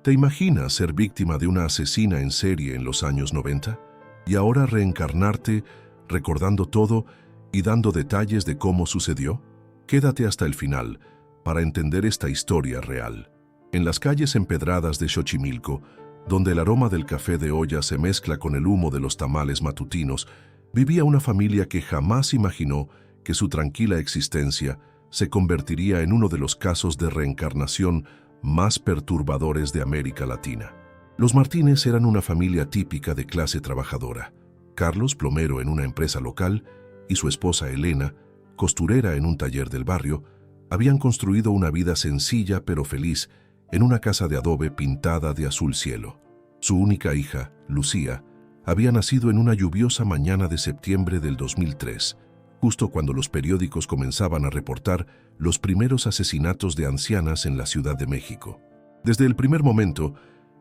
¿Te imaginas ser víctima de una asesina en serie en los años 90? Y ahora reencarnarte, recordando todo y dando detalles de cómo sucedió. Quédate hasta el final para entender esta historia real. En las calles empedradas de Xochimilco, donde el aroma del café de olla se mezcla con el humo de los tamales matutinos, vivía una familia que jamás imaginó que su tranquila existencia se convertiría en uno de los casos de reencarnación más perturbadores de América Latina. Los Martínez eran una familia típica de clase trabajadora. Carlos, plomero en una empresa local, y su esposa Elena, costurera en un taller del barrio, habían construido una vida sencilla pero feliz en una casa de adobe pintada de azul cielo. Su única hija, Lucía, había nacido en una lluviosa mañana de septiembre del 2003, justo cuando los periódicos comenzaban a reportar los primeros asesinatos de ancianas en la Ciudad de México. Desde el primer momento,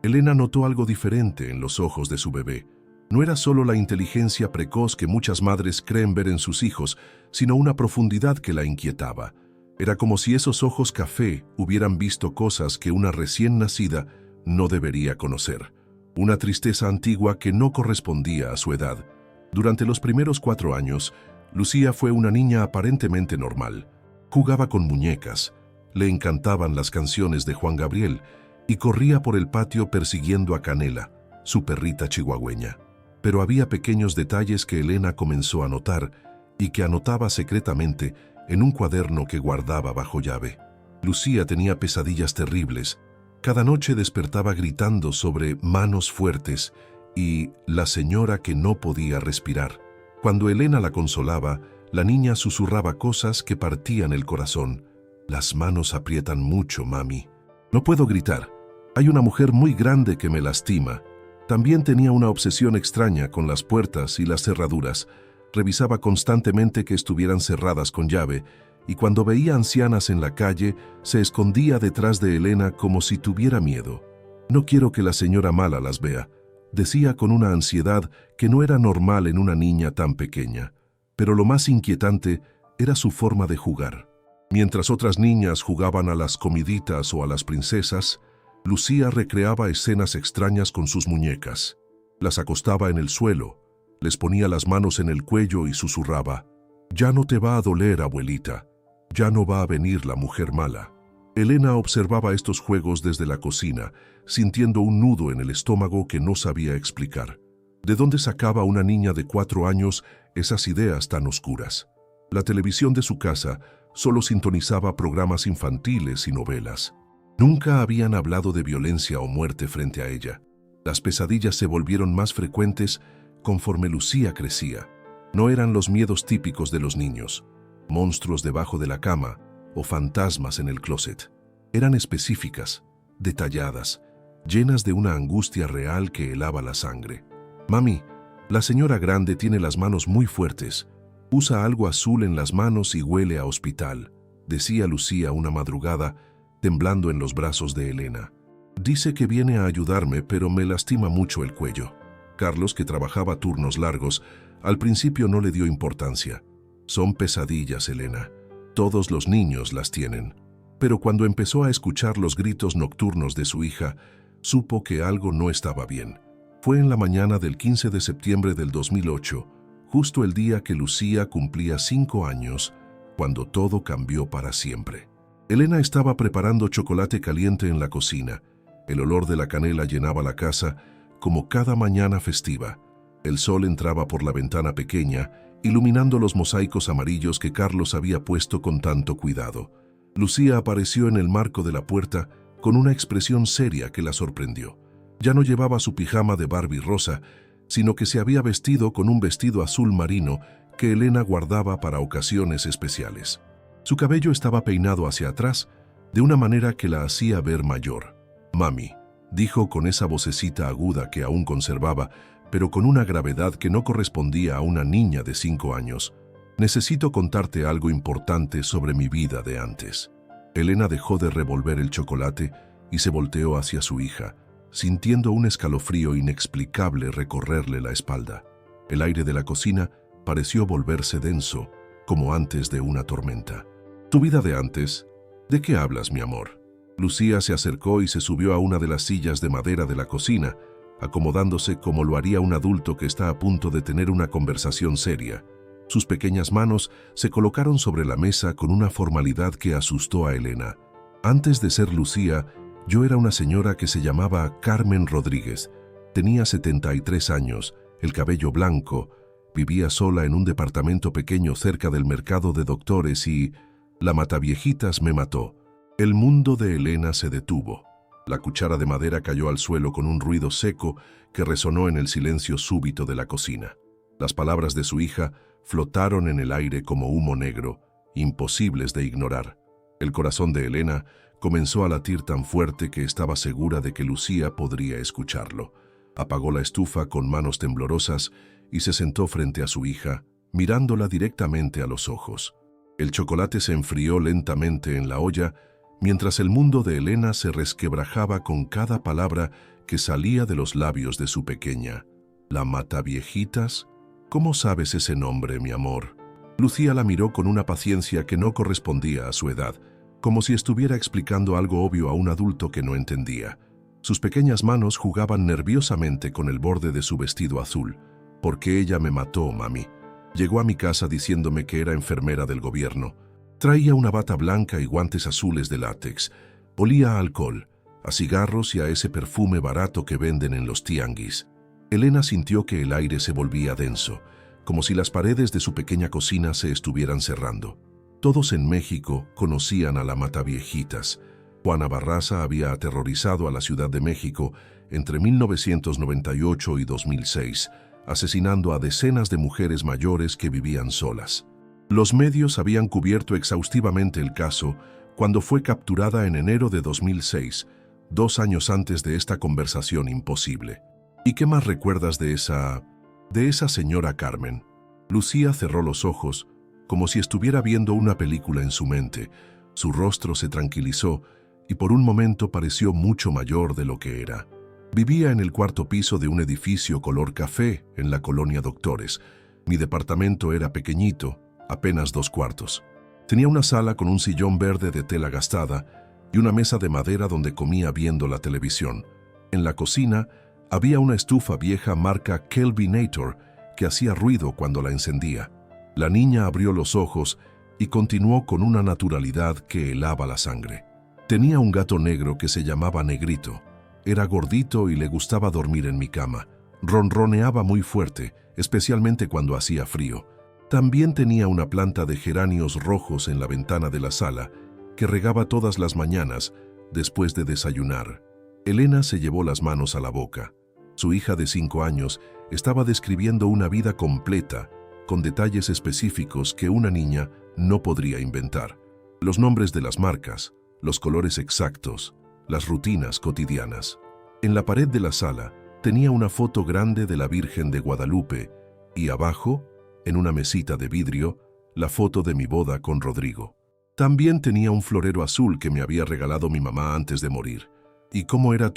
Elena notó algo diferente en los ojos de su bebé. No era solo la inteligencia precoz que muchas madres creen ver en sus hijos, sino una profundidad que la inquietaba. Era como si esos ojos café hubieran visto cosas que una recién nacida no debería conocer. Una tristeza antigua que no correspondía a su edad. Durante los primeros 4 años, Lucía fue una niña aparentemente normal. Jugaba con muñecas, le encantaban las canciones de Juan Gabriel y corría por el patio persiguiendo a Canela, su perrita chihuahueña. Pero había pequeños detalles que Elena comenzó a notar y que anotaba secretamente en un cuaderno que guardaba bajo llave. Lucía tenía pesadillas terribles. Cada noche despertaba gritando sobre manos fuertes y la señora que no podía respirar. Cuando Elena la consolaba, la niña susurraba cosas que partían el corazón. Las manos aprietan mucho, mami. No puedo gritar. Hay una mujer muy grande que me lastima. También tenía una obsesión extraña con las puertas y las cerraduras. Revisaba constantemente que estuvieran cerradas con llave, y cuando veía ancianas en la calle, se escondía detrás de Elena como si tuviera miedo. No quiero que la señora mala las vea, decía con una ansiedad que no era normal en una niña tan pequeña. Pero lo más inquietante era su forma de jugar. Mientras otras niñas jugaban a las comiditas o a las princesas, Lucía recreaba escenas extrañas con sus muñecas. Las acostaba en el suelo, les ponía las manos en el cuello y susurraba: «Ya no te va a doler, abuelita. Ya no va a venir la mujer mala». Elena observaba estos juegos desde la cocina, sintiendo un nudo en el estómago que no sabía explicar. ¿De dónde sacaba una niña de 4 años esas ideas tan oscuras? La televisión de su casa solo sintonizaba programas infantiles y novelas. Nunca habían hablado de violencia o muerte frente a ella. Las pesadillas se volvieron más frecuentes conforme Lucía crecía. No eran los miedos típicos de los niños, monstruos debajo de la cama o fantasmas en el closet. Eran específicas, detalladas, llenas de una angustia real que helaba la sangre. «Mami, la señora grande tiene las manos muy fuertes. Usa algo azul en las manos y huele a hospital», decía Lucía una madrugada, temblando en los brazos de Elena. «Dice que viene a ayudarme, pero me lastima mucho el cuello». Carlos, que trabajaba turnos largos, al principio no le dio importancia. «Son pesadillas, Elena. Todos los niños las tienen». Pero cuando empezó a escuchar los gritos nocturnos de su hija, supo que algo no estaba bien. Fue en la mañana del 15 de septiembre del 2008, justo el día que Lucía cumplía 5 años, cuando todo cambió para siempre. Elena estaba preparando chocolate caliente en la cocina. El olor de la canela llenaba la casa, como cada mañana festiva. El sol entraba por la ventana pequeña, iluminando los mosaicos amarillos que Carlos había puesto con tanto cuidado. Lucía apareció en el marco de la puerta con una expresión seria que la sorprendió. Ya no llevaba su pijama de Barbie rosa, sino que se había vestido con un vestido azul marino que Elena guardaba para ocasiones especiales. Su cabello estaba peinado hacia atrás, de una manera que la hacía ver mayor. «Mami», dijo con esa vocecita aguda que aún conservaba, pero con una gravedad que no correspondía a una niña de 5 años. «Necesito contarte algo importante sobre mi vida de antes». Elena dejó de revolver el chocolate y se volteó hacia su hija, sintiendo un escalofrío inexplicable recorrerle la espalda. El aire de la cocina pareció volverse denso, como antes de una tormenta. «¿Tu vida de antes? ¿De qué hablas, mi amor?». Lucía se acercó y se subió a una de las sillas de madera de la cocina, acomodándose como lo haría un adulto que está a punto de tener una conversación seria. Sus pequeñas manos se colocaron sobre la mesa con una formalidad que asustó a Elena. Antes de ser Lucía, yo era una señora que se llamaba Carmen Rodríguez. Tenía 73 años, el cabello blanco, vivía sola en un departamento pequeño cerca del mercado de doctores y la mataviejitas me mató. El mundo de Elena se detuvo. La cuchara de madera cayó al suelo con un ruido seco que resonó en el silencio súbito de la cocina. Las palabras de su hija flotaron en el aire como humo negro, imposibles de ignorar. El corazón de Elena comenzó a latir tan fuerte que estaba segura de que Lucía podría escucharlo. Apagó la estufa con manos temblorosas y se sentó frente a su hija, mirándola directamente a los ojos. El chocolate se enfrió lentamente en la olla, mientras el mundo de Elena se resquebrajaba con cada palabra que salía de los labios de su pequeña. ¿La mataviejitas? ¿Cómo sabes ese nombre, mi amor? Lucía la miró con una paciencia que no correspondía a su edad, como si estuviera explicando algo obvio a un adulto que no entendía. Sus pequeñas manos jugaban nerviosamente con el borde de su vestido azul. ¿Por qué ella me mató, mami? Llegó a mi casa diciéndome que era enfermera del gobierno. Traía una bata blanca y guantes azules de látex. Olía a alcohol, a cigarros y a ese perfume barato que venden en los tianguis. Elena sintió que el aire se volvía denso, como si las paredes de su pequeña cocina se estuvieran cerrando. Todos en México conocían a la mataviejitas. Juana Barraza había aterrorizado a la Ciudad de México entre 1998 y 2006, asesinando a decenas de mujeres mayores que vivían solas. Los medios habían cubierto exhaustivamente el caso cuando fue capturada en enero de 2006, 2 años antes de esta conversación imposible. ¿Y qué más recuerdas de esa señora Carmen? Lucía cerró los ojos, como si estuviera viendo una película en su mente. Su rostro se tranquilizó y por un momento pareció mucho mayor de lo que era. Vivía en el 4º piso de un edificio color café en la colonia Doctores. Mi departamento era pequeñito, apenas 2 cuartos. Tenía una sala con un sillón verde de tela gastada y una mesa de madera donde comía viendo la televisión. En la cocina había una estufa vieja marca Kelvinator que hacía ruido cuando la encendía. La niña abrió los ojos y continuó con una naturalidad que helaba la sangre. Tenía un gato negro que se llamaba Negrito. Era gordito y le gustaba dormir en mi cama. Ronroneaba muy fuerte, especialmente cuando hacía frío. También tenía una planta de geranios rojos en la ventana de la sala que regaba todas las mañanas después de desayunar. Elena se llevó las manos a la boca. Su hija de 5 años estaba describiendo una vida completa, con detalles específicos que una niña no podría inventar. Los nombres de las marcas, los colores exactos, las rutinas cotidianas. En la pared de la sala tenía una foto grande de la Virgen de Guadalupe y abajo, en una mesita de vidrio, la foto de mi boda con Rodrigo. También tenía un florero azul que me había regalado mi mamá antes de morir. ¿Y cómo era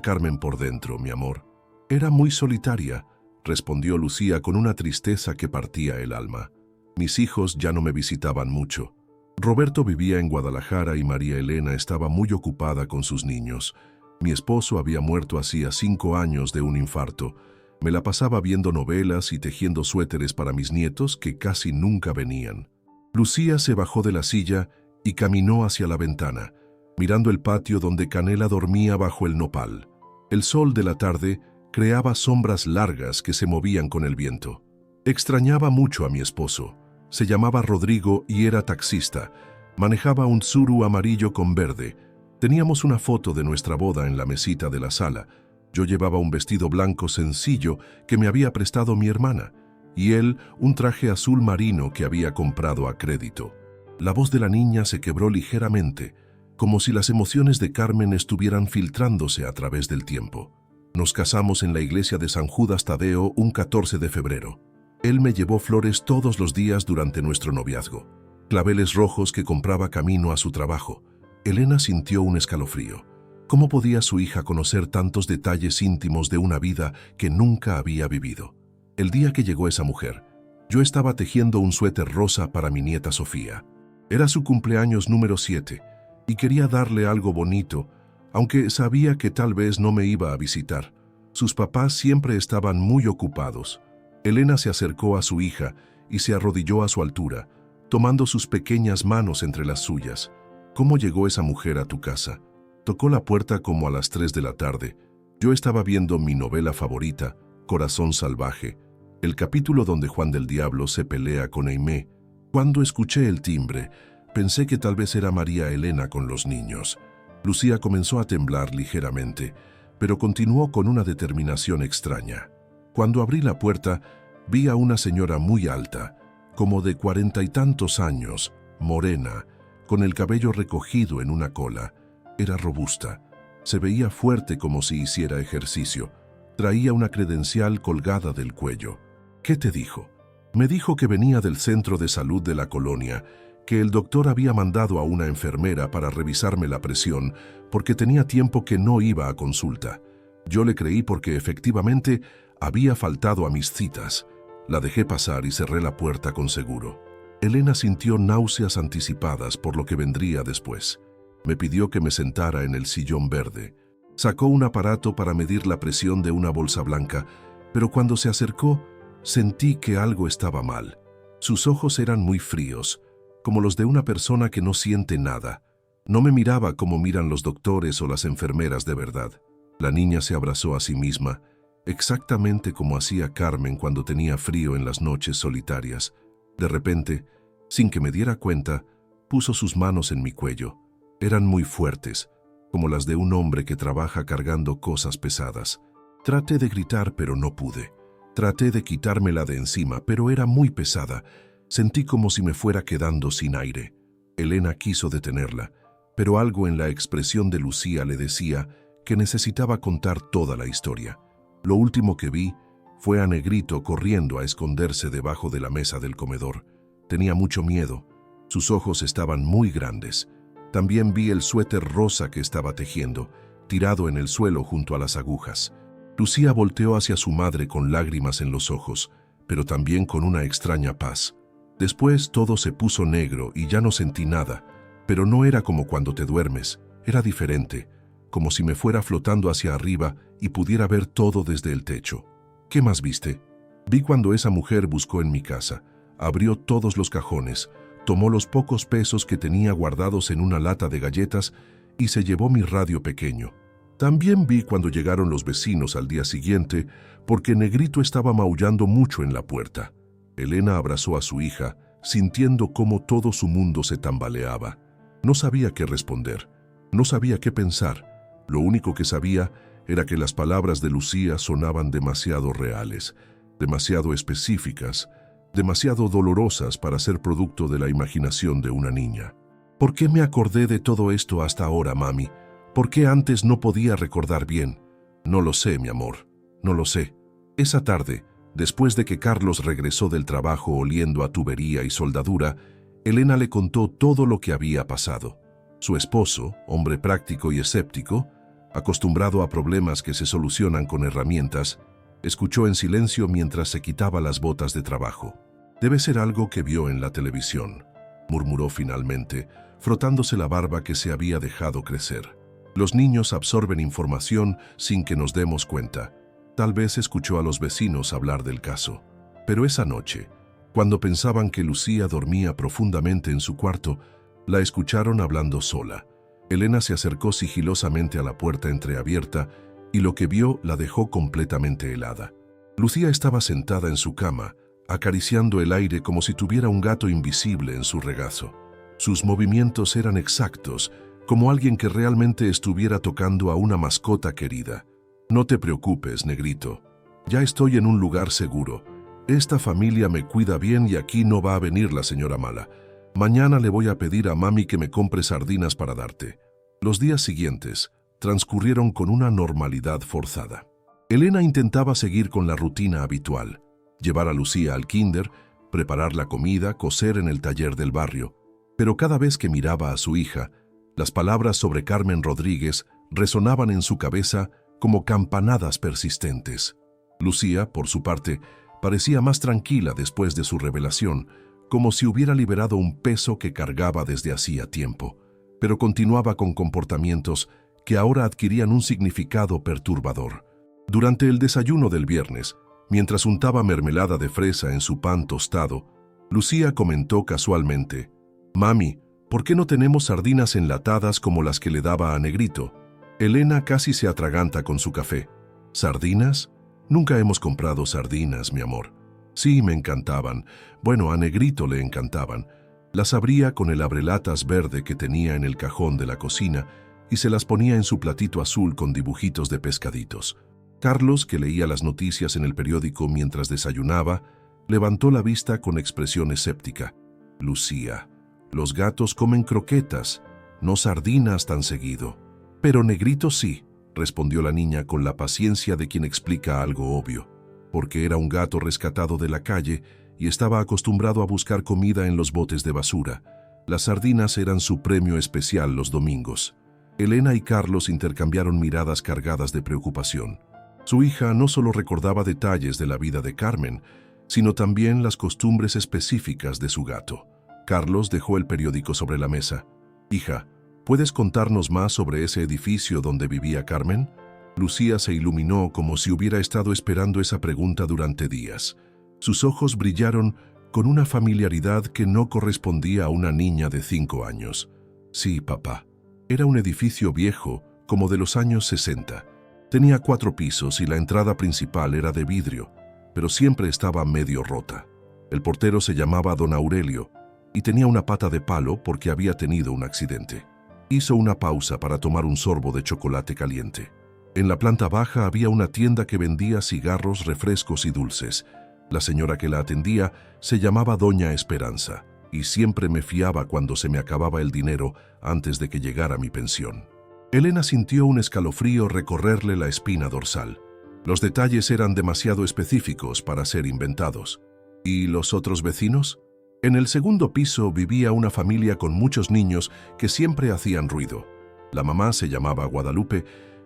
Carmen por dentro, mi amor? Era muy solitaria, respondió Lucía con una tristeza que partía el alma. Mis hijos ya no me visitaban mucho. Roberto vivía en Guadalajara y María Elena estaba muy ocupada con sus niños. Mi esposo había muerto hacía 5 años de un infarto. Me la pasaba viendo novelas y tejiendo suéteres para mis nietos que casi nunca venían. Lucía se bajó de la silla y caminó hacia la ventana, mirando el patio donde Canela dormía bajo el nopal. El sol de la tarde creaba sombras largas que se movían con el viento. Extrañaba mucho a mi esposo. Se llamaba Rodrigo y era taxista. Manejaba un Tsuru amarillo con verde. Teníamos una foto de nuestra boda en la mesita de la sala. Yo llevaba un vestido blanco sencillo que me había prestado mi hermana, y él un traje azul marino que había comprado a crédito. La voz de la niña se quebró ligeramente, como si las emociones de Carmen estuvieran filtrándose a través del tiempo. Nos casamos en la iglesia de San Judas Tadeo un 14 de febrero. Él me llevó flores todos los días durante nuestro noviazgo, claveles rojos que compraba camino a su trabajo. Elena sintió un escalofrío. ¿Cómo podía su hija conocer tantos detalles íntimos de una vida que nunca había vivido? El día que llegó esa mujer, yo estaba tejiendo un suéter rosa para mi nieta Sofía. Era su cumpleaños número 7, y quería darle algo bonito, aunque sabía que tal vez no me iba a visitar. Sus papás siempre estaban muy ocupados. Elena se acercó a su hija y se arrodilló a su altura, tomando sus pequeñas manos entre las suyas. ¿Cómo llegó esa mujer a tu casa? Tocó la puerta como a las 3 de la tarde. Yo estaba viendo mi novela favorita, Corazón Salvaje, el capítulo donde Juan del Diablo se pelea con Aimé. Cuando escuché el timbre, pensé que tal vez era María Elena con los niños. Lucía comenzó a temblar ligeramente, pero continuó con una determinación extraña. Cuando abrí la puerta, vi a una señora muy alta, como de 40 y tantos años, morena, con el cabello recogido en una cola. Era robusta. Se veía fuerte como si hiciera ejercicio. Traía una credencial colgada del cuello. ¿Qué te dijo? Me dijo que venía del centro de salud de la colonia, que el doctor había mandado a una enfermera para revisarme la presión porque tenía tiempo que no iba a consulta. Yo le creí porque efectivamente había faltado a mis citas. La dejé pasar y cerré la puerta con seguro. Elena sintió náuseas anticipadas por lo que vendría después. Me pidió que me sentara en el sillón verde. Sacó un aparato para medir la presión de una bolsa blanca, pero cuando se acercó, sentí que algo estaba mal. Sus ojos eran muy fríos, como los de una persona que no siente nada. No me miraba como miran los doctores o las enfermeras de verdad. La niña se abrazó a sí misma, exactamente como hacía Carmen cuando tenía frío en las noches solitarias. De repente, sin que me diera cuenta, puso sus manos en mi cuello. Eran muy fuertes, como las de un hombre que trabaja cargando cosas pesadas. Traté de gritar, pero no pude. Traté de quitármela de encima, pero era muy pesada. Sentí como si me fuera quedando sin aire. Elena quiso detenerla, pero algo en la expresión de Lucía le decía que necesitaba contar toda la historia. Lo último que vi fue a Negrito corriendo a esconderse debajo de la mesa del comedor. Tenía mucho miedo. Sus ojos estaban muy grandes. También vi el suéter rosa que estaba tejiendo, tirado en el suelo junto a las agujas. Lucía volteó hacia su madre con lágrimas en los ojos, pero también con una extraña paz. Después todo se puso negro y ya no sentí nada, pero no era como cuando te duermes, era diferente, como si me fuera flotando hacia arriba y pudiera ver todo desde el techo. ¿Qué más viste? Vi cuando esa mujer buscó en mi casa, abrió todos los cajones, tomó los pocos pesos que tenía guardados en una lata de galletas y se llevó mi radio pequeño. También vi cuando llegaron los vecinos al día siguiente, porque Negrito estaba maullando mucho en la puerta. Elena abrazó a su hija, sintiendo cómo todo su mundo se tambaleaba. No sabía qué responder, no sabía qué pensar. Lo único que sabía era que las palabras de Lucía sonaban demasiado reales, demasiado específicas, demasiado dolorosas para ser producto de la imaginación de una niña. ¿Por qué me acordé de todo esto hasta ahora, mami? ¿Por qué antes no podía recordar bien? No lo sé, mi amor, no lo sé. Esa tarde, después de que Carlos regresó del trabajo oliendo a tubería y soldadura, Elena le contó todo lo que había pasado. Su esposo, hombre práctico y escéptico, acostumbrado a problemas que se solucionan con herramientas, escuchó en silencio mientras se quitaba las botas de trabajo. «Debe ser algo que vio en la televisión», murmuró finalmente, frotándose la barba que se había dejado crecer. «Los niños absorben información sin que nos demos cuenta. Tal vez escuchó a los vecinos hablar del caso. Pero esa noche, cuando pensaban que Lucía dormía profundamente en su cuarto, la escucharon hablando sola. Elena se acercó sigilosamente a la puerta entreabierta y lo que vio la dejó completamente helada. Lucía estaba sentada en su cama, acariciando el aire como si tuviera un gato invisible en su regazo. Sus movimientos eran exactos, como alguien que realmente estuviera tocando a una mascota querida. «No te preocupes, Negrito. Ya estoy en un lugar seguro. Esta familia me cuida bien y aquí no va a venir la señora mala. Mañana le voy a pedir a mami que me compre sardinas para darte». Los días siguientes transcurrieron con una normalidad forzada. Elena intentaba seguir con la rutina habitual: llevar a Lucía al kinder, preparar la comida, coser en el taller del barrio. Pero cada vez que miraba a su hija, las palabras sobre Carmen Rodríguez resonaban en su cabeza como campanadas persistentes. Lucía, por su parte, parecía más tranquila después de su revelación, como si hubiera liberado un peso que cargaba desde hacía tiempo. pero continuaba con comportamientos que ahora adquirían un significado perturbador. Durante el desayuno del viernes, mientras untaba mermelada de fresa en su pan tostado, Lucía comentó casualmente: «Mami, ¿por qué no tenemos sardinas enlatadas como las que le daba a Negrito?». Elena casi se atraganta con su café. «¿Sardinas? Nunca hemos comprado sardinas, mi amor». «Sí, me encantaban. Bueno, a Negrito le encantaban». Las abría con el abrelatas verde que tenía en el cajón de la cocina y se las ponía en su platito azul con dibujitos de pescaditos. Carlos, que leía las noticias en el periódico mientras desayunaba, levantó la vista con expresión escéptica. «Lucía, los gatos comen croquetas, no sardinas tan seguido». «Pero Negrito sí», respondió la niña con la paciencia de quien explica algo obvio, porque era un gato rescatado de la calle y estaba acostumbrado a buscar comida en los botes de basura. Las sardinas eran su premio especial los domingos. Elena y Carlos intercambiaron miradas cargadas de preocupación. Su hija no solo recordaba detalles de la vida de Carmen, sino también las costumbres específicas de su gato. Carlos dejó el periódico sobre la mesa. «Hija, ¿puedes contarnos más sobre ese edificio donde vivía Carmen?». Lucía se iluminó como si hubiera estado esperando esa pregunta durante días. Sus ojos brillaron con una familiaridad que no correspondía a una niña de 5 años. «Sí, papá. Era un edificio viejo, como de los años 60. Tenía 4 pisos y la entrada principal era de vidrio, pero siempre estaba medio rota. El portero se llamaba Don Aurelio y tenía una pata de palo porque había tenido un accidente». Hizo una pausa para tomar un sorbo de chocolate caliente. En la planta baja había una tienda que vendía cigarros, refrescos y dulces. La señora que la atendía se llamaba Doña Esperanza y siempre me fiaba cuando se me acababa el dinero antes de que llegara mi pensión. Elena sintió un escalofrío recorrerle la espina dorsal. Los detalles eran demasiado específicos para ser inventados. ¿Y los otros vecinos? En el segundo piso vivía una familia con muchos niños que siempre hacían ruido. La mamá se llamaba Guadalupe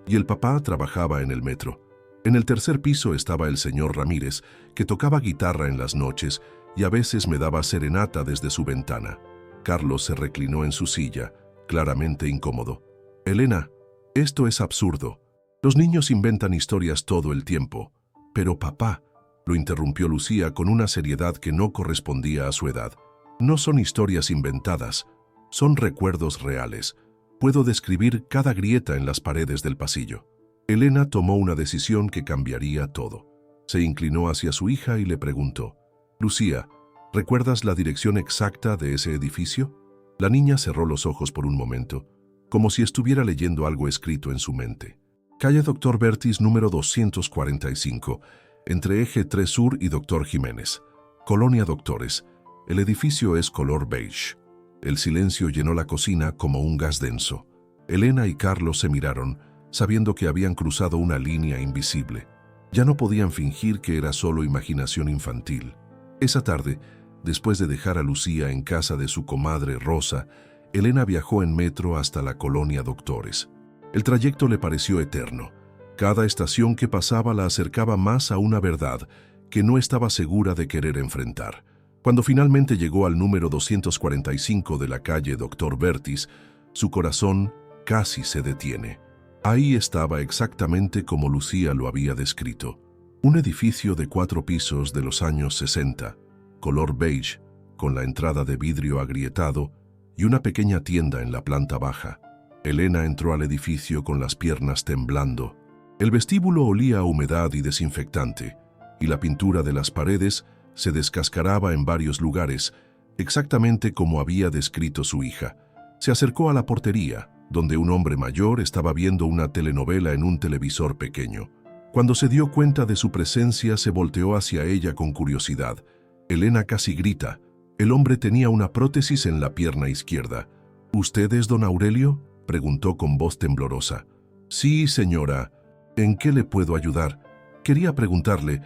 y el papá trabajaba en el metro. En el tercer piso estaba el señor Ramírez, que tocaba guitarra en las noches y a veces me daba serenata desde su ventana. Carlos se reclinó en su silla, claramente incómodo. «Elena, esto es absurdo. Los niños inventan historias todo el tiempo». «Pero papá», lo interrumpió Lucía con una seriedad que no correspondía a su edad. «No son historias inventadas, son recuerdos reales. Puedo describir cada grieta en las paredes del pasillo». Elena tomó una decisión que cambiaría todo. Se inclinó hacia su hija y le preguntó: «Lucía, ¿recuerdas la dirección exacta de ese edificio?». La niña cerró los ojos por un momento, como si estuviera leyendo algo escrito en su mente. «Calle Dr. Bertis número 245, entre Eje 3 Sur y Dr. Jiménez. Colonia Doctores. El edificio es color beige». El silencio llenó la cocina como un gas denso. Elena y Carlos se miraron, sabiendo que habían cruzado una línea invisible. Ya no podían fingir que era solo imaginación infantil. Esa tarde, después de dejar a Lucía en casa de su comadre Rosa, Elena viajó en metro hasta la Colonia Doctores. El trayecto le pareció eterno. Cada estación que pasaba la acercaba más a una verdad que no estaba segura de querer enfrentar. Cuando finalmente llegó al número 245 de la calle Dr. Bertis, su corazón casi se detiene. Ahí estaba exactamente como Lucía lo había descrito. Un edificio de 4 pisos de los años 60, color beige, con la entrada de vidrio agrietado y una pequeña tienda en la planta baja. Elena entró al edificio con las piernas temblando. El vestíbulo olía a humedad y desinfectante, y la pintura de las paredes se descascaraba en varios lugares, exactamente como había descrito su hija. Se acercó a la portería, donde un hombre mayor estaba viendo una telenovela en un televisor pequeño. Cuando se dio cuenta de su presencia, se volteó hacia ella con curiosidad. Elena casi grita. El hombre tenía una prótesis en la pierna izquierda. «¿Usted es don Aurelio?», preguntó con voz temblorosa. «Sí, señora. ¿En qué le puedo ayudar?». Quería preguntarle,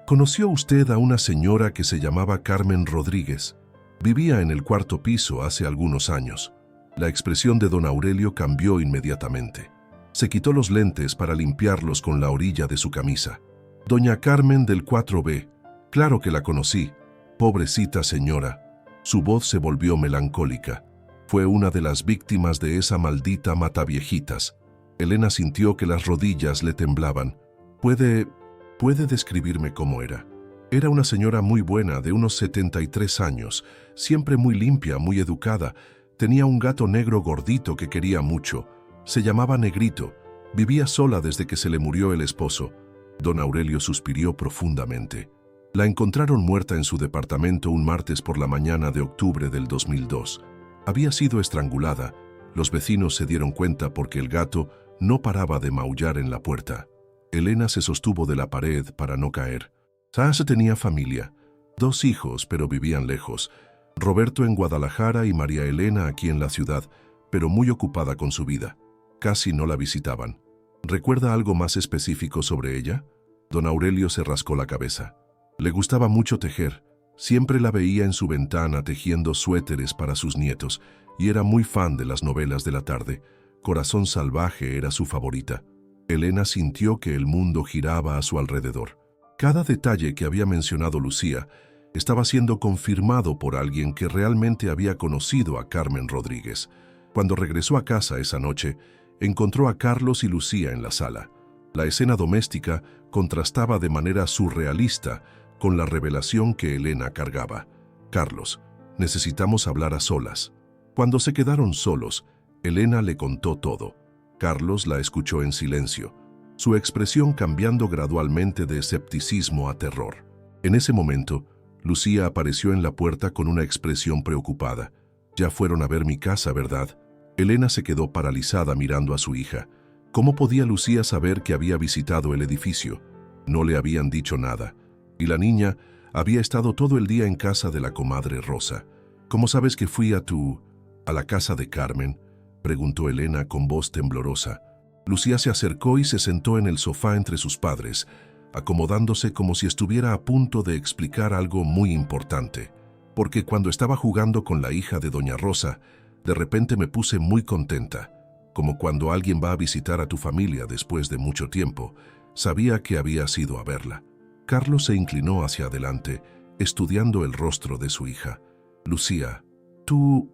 ¿conoció usted a una señora que se llamaba Carmen Rodríguez? Vivía en el 4º piso hace algunos años. La expresión de don Aurelio cambió inmediatamente. Se quitó los lentes para limpiarlos con la orilla de su camisa. «Doña Carmen del 4B. Claro que la conocí. Pobrecita señora». Su voz se volvió melancólica. Fue una de las víctimas de esa maldita mataviejitas. Elena sintió que las rodillas le temblaban. ¿Puede describirme cómo era? Era una señora muy buena, de unos 73 años, siempre muy limpia, muy educada. Tenía un gato negro gordito que quería mucho. Se llamaba Negrito. Vivía sola desde que se le murió el esposo. Don Aurelio suspiró profundamente. La encontraron muerta en su departamento un martes por la mañana de octubre del 2002. Había sido estrangulada. Los vecinos se dieron cuenta porque el gato no paraba de maullar en la puerta. Elena se sostuvo de la pared para no caer. Sasa tenía familia, 2 hijos, pero vivían lejos. Roberto en Guadalajara y María Elena aquí en la ciudad, pero muy ocupada con su vida. Casi no la visitaban. ¿Recuerda algo más específico sobre ella? Don Aurelio se rascó la cabeza. Le gustaba mucho tejer. Siempre la veía en su ventana tejiendo suéteres para sus nietos y era muy fan de las novelas de la tarde. Corazón salvaje era su favorita. Elena sintió que el mundo giraba a su alrededor. Cada detalle que había mencionado Lucía estaba siendo confirmado por alguien que realmente había conocido a Carmen Rodríguez. Cuando regresó a casa esa noche, encontró a Carlos y Lucía en la sala. La escena doméstica contrastaba de manera surrealista con la revelación que Elena cargaba. Carlos, necesitamos hablar a solas. Cuando se quedaron solos, Elena le contó todo. Carlos la escuchó en silencio, su expresión cambiando gradualmente de escepticismo a terror. En ese momento, Lucía apareció en la puerta con una expresión preocupada. Ya fueron a ver mi casa, ¿verdad? Elena se quedó paralizada mirando a su hija. ¿Cómo podía Lucía saber que había visitado el edificio? No le habían dicho nada. Y la niña había estado todo el día en casa de la comadre Rosa. ¿Cómo sabes que fui a la casa de Carmen?, preguntó Elena con voz temblorosa. Lucía se acercó y se sentó en el sofá entre sus padres, acomodándose como si estuviera a punto de explicar algo muy importante. Porque cuando estaba jugando con la hija de doña Rosa, de repente me puse muy contenta, como cuando alguien va a visitar a tu familia después de mucho tiempo. Sabía que había ido a verla. Carlos se inclinó hacia adelante, estudiando el rostro de su hija. Lucía, ¿tú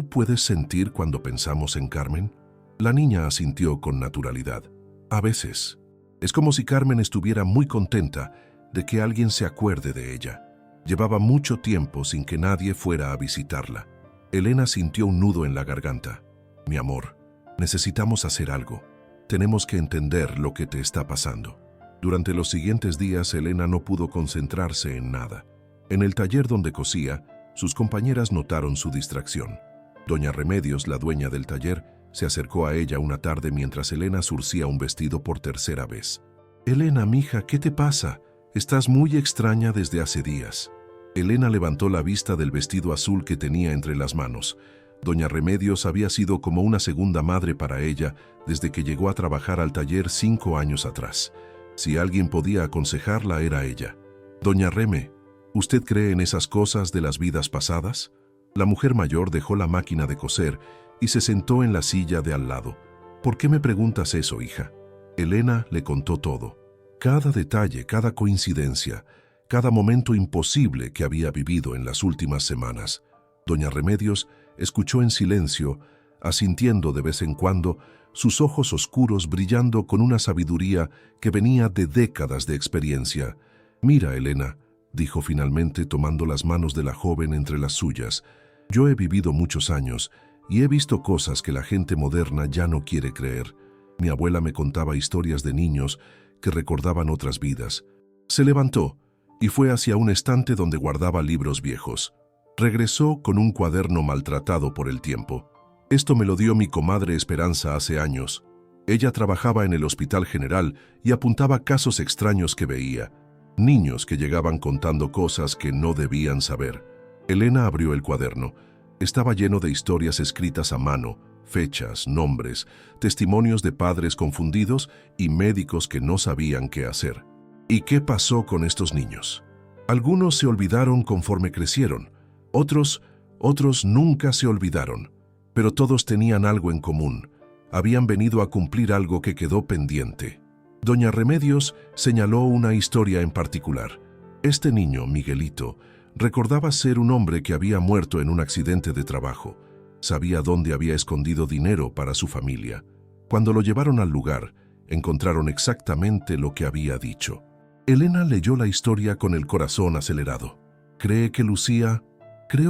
puedes sentir cuando pensamos en Carmen? La niña asintió con naturalidad. A veces. Es como si Carmen estuviera muy contenta de que alguien se acuerde de ella. Llevaba mucho tiempo sin que nadie fuera a visitarla. Elena sintió un nudo en la garganta. Mi amor, necesitamos hacer algo. Tenemos que entender lo que te está pasando. Durante los siguientes días, Elena no pudo concentrarse en nada. En el taller donde cosía, sus compañeras notaron su distracción. Doña Remedios, la dueña del taller, se acercó a ella una tarde mientras Elena zurcía un vestido por tercera vez. Elena, mija, ¿qué te pasa? Estás muy extraña desde hace días. Elena levantó la vista del vestido azul que tenía entre las manos. Doña Remedios había sido como una segunda madre para ella desde que llegó a trabajar al taller 5 años atrás. Si alguien podía aconsejarla era ella. Doña Reme, ¿usted cree en esas cosas de las vidas pasadas? La mujer mayor dejó la máquina de coser y se sentó en la silla de al lado. ¿Por qué me preguntas eso, hija? Elena le contó todo. Cada detalle, cada coincidencia, cada momento imposible que había vivido en las últimas semanas. Doña Remedios escuchó en silencio, asintiendo de vez en cuando, sus ojos oscuros brillando con una sabiduría que venía de décadas de experiencia. Mira, Elena, dijo finalmente tomando las manos de la joven entre las suyas, yo he vivido muchos años y he visto cosas que la gente moderna ya no quiere creer. Mi abuela me contaba historias de niños que recordaban otras vidas. Se levantó y fue hacia un estante donde guardaba libros viejos. Regresó con un cuaderno maltratado por el tiempo. Esto me lo dio mi comadre Esperanza hace años. Ella trabajaba en el Hospital General y apuntaba casos extraños que veía. Niños que llegaban contando cosas que no debían saber. Elena abrió el cuaderno. Estaba lleno de historias escritas a mano, fechas, nombres, testimonios de padres confundidos y médicos que no sabían qué hacer. ¿Y qué pasó con estos niños? Algunos se olvidaron conforme crecieron. Otros nunca se olvidaron. Pero todos tenían algo en común. Habían venido a cumplir algo que quedó pendiente. Doña Remedios señaló una historia en particular. Este niño, Miguelito, recordaba ser un hombre que había muerto en un accidente de trabajo. Sabía dónde había escondido dinero para su familia. Cuando lo llevaron al lugar, encontraron exactamente lo que había dicho. Elena leyó la historia con el corazón acelerado. Creo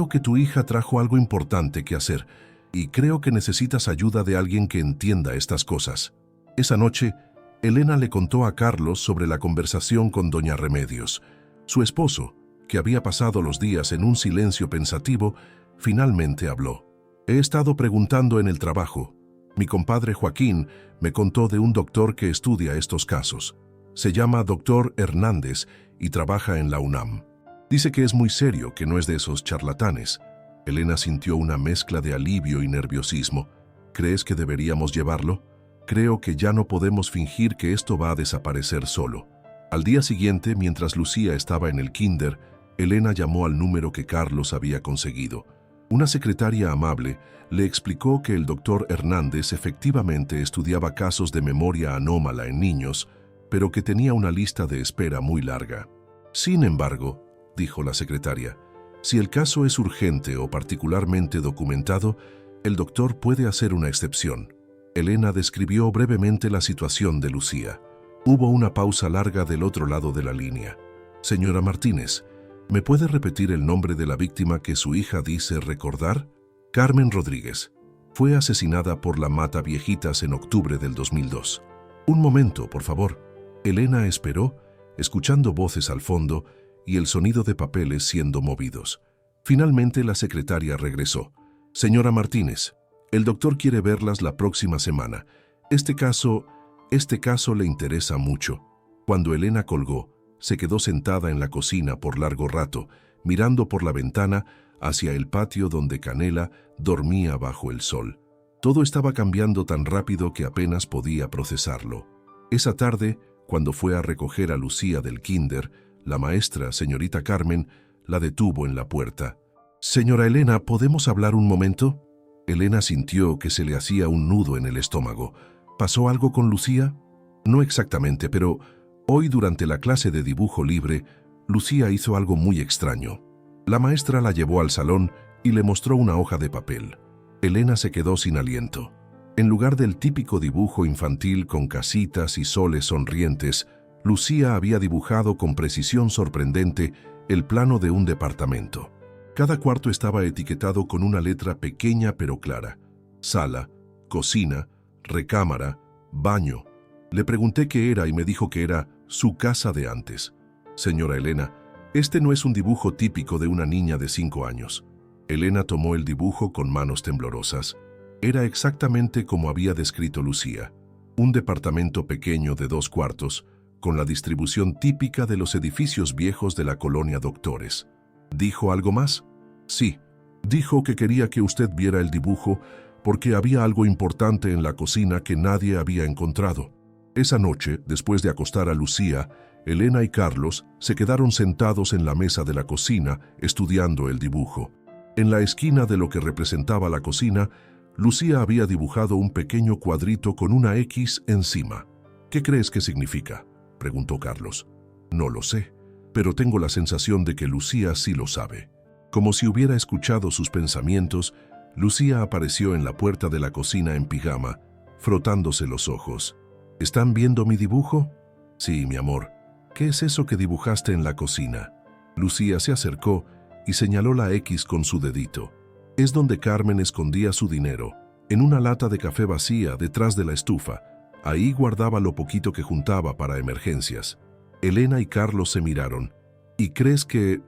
que tu hija trajo algo importante que hacer y creo que necesitas ayuda de alguien que entienda estas cosas. Esa noche, Elena le contó a Carlos sobre la conversación con doña Remedios. Su esposo, que había pasado los días en un silencio pensativo, finalmente habló. He estado preguntando en el trabajo. Mi compadre Joaquín me contó de un doctor que estudia estos casos. Se llama Dr. Hernández y trabaja en la UNAM. Dice que es muy serio, que no es de esos charlatanes. Elena sintió una mezcla de alivio y nerviosismo. ¿Crees que deberíamos llevarlo? Creo que ya no podemos fingir que esto va a desaparecer solo. Al día siguiente, mientras Lucía estaba en el kinder, Elena llamó al número que Carlos había conseguido. Una secretaria amable le explicó que el doctor Hernández efectivamente estudiaba casos de memoria anómala en niños, pero que tenía una lista de espera muy larga. Sin embargo, dijo la secretaria, si el caso es urgente o particularmente documentado, el doctor puede hacer una excepción. Elena describió brevemente la situación de Lucía. Hubo una pausa larga del otro lado de la línea. Señora Martínez, ¿me puede repetir el nombre de la víctima que su hija dice recordar? Carmen Rodríguez. Fue asesinada por la Mata Viejitas en octubre del 2002. Un momento, por favor. Elena esperó, escuchando voces al fondo y el sonido de papeles siendo movidos. Finalmente la secretaria regresó. Señora Martínez, el doctor quiere verlas la próxima semana. Este caso le interesa mucho. Cuando Elena colgó, se quedó sentada en la cocina por largo rato, mirando por la ventana hacia el patio donde Canela dormía bajo el sol. Todo estaba cambiando tan rápido que apenas podía procesarlo. Esa tarde, cuando fue a recoger a Lucía del kinder, la maestra, señorita Carmen, la detuvo en la puerta. «Señora Elena, ¿podemos hablar un momento?» Elena sintió que se le hacía un nudo en el estómago. ¿Pasó algo con Lucía? No exactamente, pero hoy durante la clase de dibujo libre, Lucía hizo algo muy extraño. La maestra la llevó al salón y le mostró una hoja de papel. Elena se quedó sin aliento. En lugar del típico dibujo infantil con casitas y soles sonrientes, Lucía había dibujado con precisión sorprendente el plano de un departamento. Cada cuarto estaba etiquetado con una letra pequeña pero clara. Sala, cocina, recámara, baño. Le pregunté qué era y me dijo que era su casa de antes. Señora Elena, este no es un dibujo típico de una niña de 5 años. Elena tomó el dibujo con manos temblorosas. Era exactamente como había descrito Lucía. Un departamento pequeño de 2 cuartos, con la distribución típica de los edificios viejos de la colonia Doctores. ¿Dijo algo más? Sí. Dijo que quería que usted viera el dibujo porque había algo importante en la cocina que nadie había encontrado. Esa noche, después de acostar a Lucía, Elena y Carlos se quedaron sentados en la mesa de la cocina estudiando el dibujo. En la esquina de lo que representaba la cocina, Lucía había dibujado un pequeño cuadrito con una X encima. ¿Qué crees que significa?, preguntó Carlos. No lo sé, pero tengo la sensación de que Lucía sí lo sabe. Como si hubiera escuchado sus pensamientos, Lucía apareció en la puerta de la cocina en pijama, frotándose los ojos. ¿Están viendo mi dibujo? Sí, mi amor. ¿Qué es eso que dibujaste en la cocina? Lucía se acercó y señaló la X con su dedito. Es donde Carmen escondía su dinero, en una lata de café vacía detrás de la estufa. Ahí guardaba lo poquito que juntaba para emergencias. Elena y Carlos se miraron. ¿Y crees que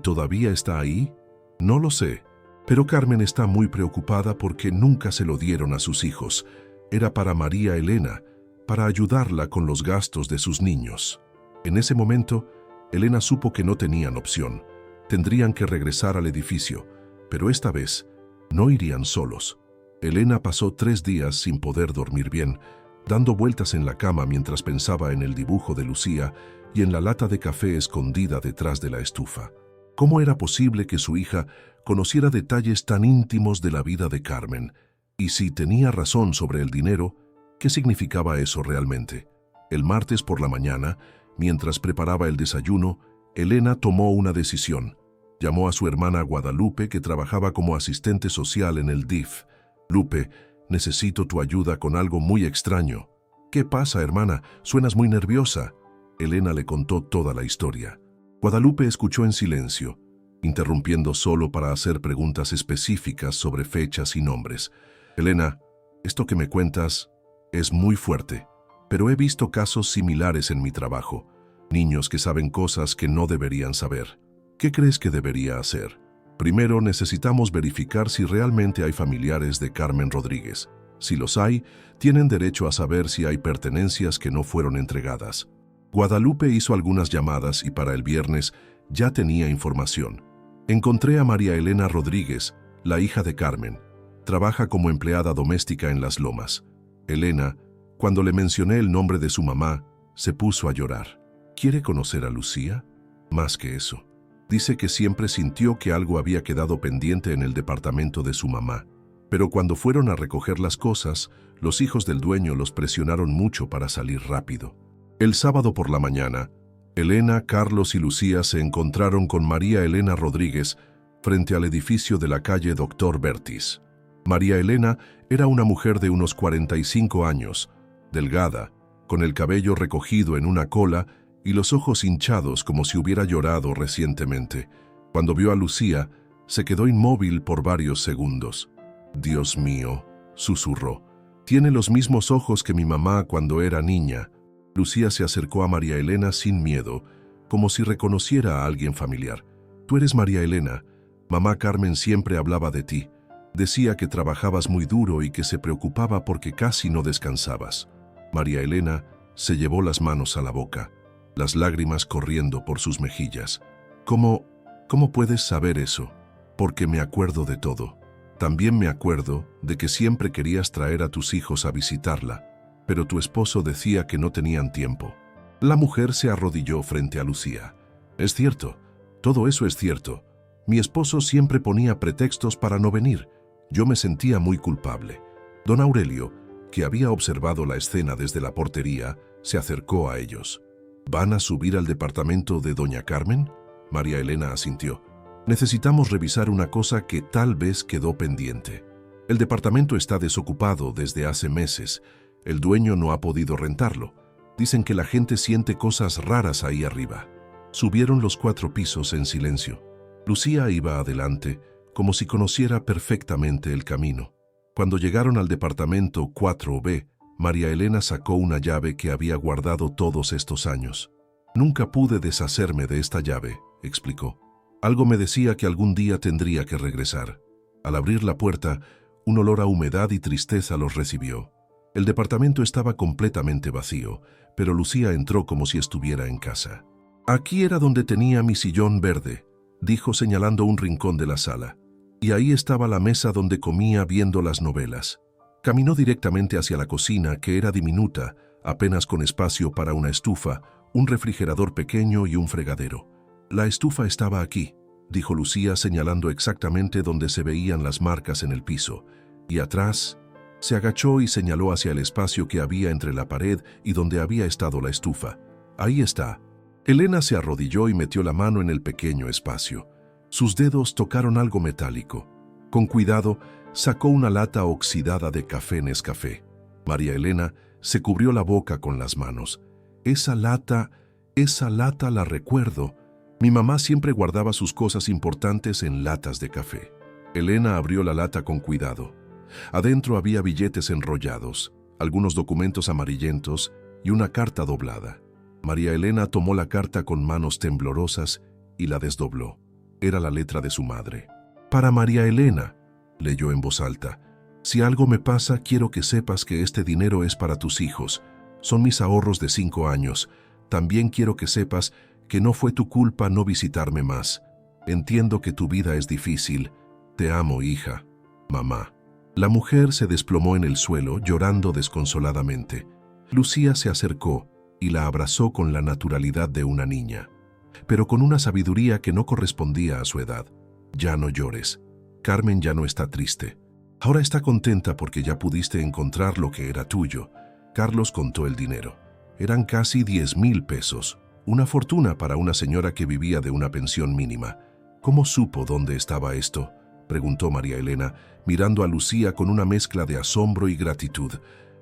todavía está ahí? No lo sé, pero Carmen está muy preocupada porque nunca se lo dieron a sus hijos. Era para María Elena, para ayudarla con los gastos de sus niños. En ese momento, Elena supo que no tenían opción. Tendrían que regresar al edificio, pero esta vez no irían solos. Elena pasó 3 días sin poder dormir bien, dando vueltas en la cama mientras pensaba en el dibujo de Lucía y en la lata de café escondida detrás de la estufa. ¿Cómo era posible que su hija conociera detalles tan íntimos de la vida de Carmen? Y si tenía razón sobre el dinero, ¿qué significaba eso realmente? El martes por la mañana, mientras preparaba el desayuno, Elena tomó una decisión. Llamó a su hermana Guadalupe, que trabajaba como asistente social en el DIF. Lupe, necesito tu ayuda con algo muy extraño. ¿Qué pasa, hermana? Suenas muy nerviosa. Elena le contó toda la historia. Guadalupe escuchó en silencio, interrumpiendo solo para hacer preguntas específicas sobre fechas y nombres. Elena, esto que me cuentas es muy fuerte, pero he visto casos similares en mi trabajo. Niños que saben cosas que no deberían saber. ¿Qué crees que debería hacer? Primero, necesitamos verificar si realmente hay familiares de Carmen Rodríguez. Si los hay, tienen derecho a saber si hay pertenencias que no fueron entregadas. Guadalupe hizo algunas llamadas y para el viernes ya tenía información. Encontré a María Elena Rodríguez, la hija de Carmen. Trabaja como empleada doméstica en Las Lomas. Elena, cuando le mencioné el nombre de su mamá, se puso a llorar. ¿Quiere conocer a Lucía? Más que eso. Dice que siempre sintió que algo había quedado pendiente en el departamento de su mamá. Pero cuando fueron a recoger las cosas, los hijos del dueño los presionaron mucho para salir rápido. El sábado por la mañana, Elena, Carlos y Lucía se encontraron con María Elena Rodríguez frente al edificio de la calle Doctor Bertis. María Elena era una mujer de unos 45 años, delgada, con el cabello recogido en una cola y los ojos hinchados como si hubiera llorado recientemente. Cuando vio a Lucía, se quedó inmóvil por varios segundos. «Dios mío», susurró, «tiene los mismos ojos que mi mamá cuando era niña». Lucía se acercó a María Elena sin miedo, como si reconociera a alguien familiar. «Tú eres María Elena. Mamá Carmen siempre hablaba de ti. Decía que trabajabas muy duro y que se preocupaba porque casi no descansabas». María Elena se llevó las manos a la boca, las lágrimas corriendo por sus mejillas. ¿Cómo puedes saber eso? Porque me acuerdo de todo. También me acuerdo de que siempre querías traer a tus hijos a visitarla, pero tu esposo decía que no tenían tiempo. La mujer se arrodilló frente a Lucía. «Es cierto, todo eso es cierto. Mi esposo siempre ponía pretextos para no venir. Yo me sentía muy culpable». Don Aurelio, que había observado la escena desde la portería, se acercó a ellos. «¿Van a subir al departamento de doña Carmen?». María Elena asintió. «Necesitamos revisar una cosa que tal vez quedó pendiente. El departamento está desocupado desde hace meses. El dueño no ha podido rentarlo. Dicen que la gente siente cosas raras ahí arriba». Subieron los 4 pisos en silencio. Lucía iba adelante, como si conociera perfectamente el camino. Cuando llegaron al departamento 4B, María Elena sacó una llave que había guardado todos estos años. «Nunca pude deshacerme de esta llave», explicó. «Algo me decía que algún día tendría que regresar». Al abrir la puerta, un olor a humedad y tristeza los recibió. El departamento estaba completamente vacío, pero Lucía entró como si estuviera en casa. «Aquí era donde tenía mi sillón verde», dijo señalando un rincón de la sala. «Y ahí estaba la mesa donde comía viendo las novelas». Caminó directamente hacia la cocina, que era diminuta, apenas con espacio para una estufa, un refrigerador pequeño y un fregadero. «La estufa estaba aquí», dijo Lucía señalando exactamente donde se veían las marcas en el piso. Y atrás, se agachó y señaló hacia el espacio que había entre la pared y donde había estado la estufa. «Ahí está». Elena se arrodilló y metió la mano en el pequeño espacio. Sus dedos tocaron algo metálico. Con cuidado, sacó una lata oxidada de café Nescafé. María Elena se cubrió la boca con las manos. Esa lata la recuerdo. Mi mamá siempre guardaba sus cosas importantes en latas de café». Elena abrió la lata con cuidado. Adentro había billetes enrollados, algunos documentos amarillentos y una carta doblada. María Elena tomó la carta con manos temblorosas y la desdobló. Era la letra de su madre. «Para María Elena», leyó en voz alta. «Si algo me pasa, quiero que sepas que este dinero es para tus hijos. Son mis ahorros de 5 años. También quiero que sepas que no fue tu culpa no visitarme más. Entiendo que tu vida es difícil. Te amo, hija. Mamá». La mujer se desplomó en el suelo, llorando desconsoladamente. Lucía se acercó y la abrazó con la naturalidad de una niña, pero con una sabiduría que no correspondía a su edad. «Ya no llores. Carmen ya no está triste. Ahora está contenta porque ya pudiste encontrar lo que era tuyo». Carlos contó el dinero. Eran casi 10,000 pesos, una fortuna para una señora que vivía de una pensión mínima. ¿Cómo supo dónde estaba esto?, preguntó María Elena, mirando a Lucía con una mezcla de asombro y gratitud.